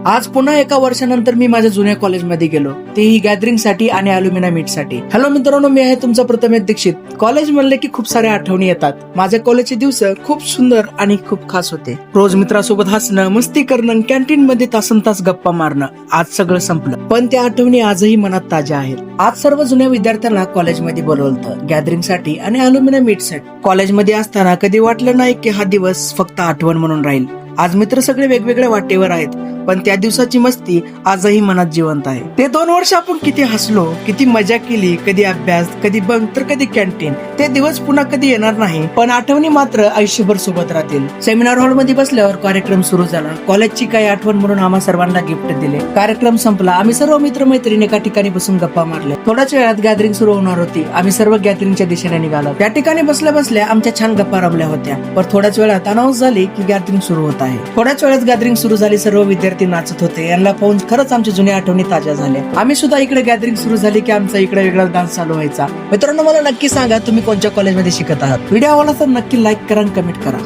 आज पुन्हा एका वर्षानंतर मी माझ्या जुन्या कॉलेजमध्ये गेलो, तेही गॅदरिंग साठी आणि अल्युमिना मीट साठी. हॅलो मित्रांनो, मी आहे तुमचा प्रथमेश दीक्षित. कॉलेज म्हणले की खूप साऱ्या आठवणी येतात. माझ्या कॉलेजचे दिवस खूप सुंदर आणि खूप खास होते. रोज मित्रासोबत हसणं, मस्ती करणं, कॅन्टीन मध्ये तासन तास गप्पा मारणं. आज सगळं संपलं, पण त्या आठवणी आजही मनात ताज्या आहेत. आज सर्व जुन्या विद्यार्थ्यांना कॉलेजमध्ये बोलवलं गॅदरिंग साठी आणि अल्युमिना मीट साठी. कॉलेजमध्ये असताना कधी वाटलं नाही की हा दिवस फक्त आठवण म्हणून राहील. आज मित्र सगळे वेगवेगळ्या वाटेवर आहेत, पण त्या दिवसाची मस्ती आजही मनात जिवंत आहे. ते 2 वर्ष आपण किती हसलो, किती मजा केली, कधी अभ्यास, कधी बंक, तर कधी कॅन्टीन. ते दिवस पुन्हा कधी येणार नाही, पण आठवणी मात्र आयुष्यभर सोबत राहतील. सेमिनार हॉल मध्ये बसल्यावर कार्यक्रम सुरू झाला. कॉलेजची काही आठवण म्हणून आम्हा सर्वांना गिफ्ट दिले. कार्यक्रम संपला. आम्ही सर्व मित्रमैत्रिणी एका ठिकाणी बसून गप्पा मारल्या. थोड्याच वेळात गॅदरिंग सुरू होणार होती. आम्ही सर्व गॅदरिंगच्या दिशेने निघालो. त्या ठिकाणी बसल्या बसल्या आमच्या छान गप्पा रमल्या होत्या. पण थोड्याच वेळात अनाउन्स झाली की गॅदरिंग सुरू होत आहे. थोड्याच वेळात गॅदरिंग सुरू झाली. सर्व विद्यार्थी नाचत होते. यांना पाहून खरंच आमच्या जुन्या आठवणी ताज्या झाल्या. आम्ही सुद्धा इकडे गॅदरिंग सुरू झाली की आमचा इकडे वेगळा डान्स चालू व्हायचा. मित्रांनो, मला नक्की सांगा तुम्ही कोणत्या कॉलेजमध्ये शिकत आहात. व्हिडिओ आवडला तर नक्की लाईक करा आणि कमेंट करा.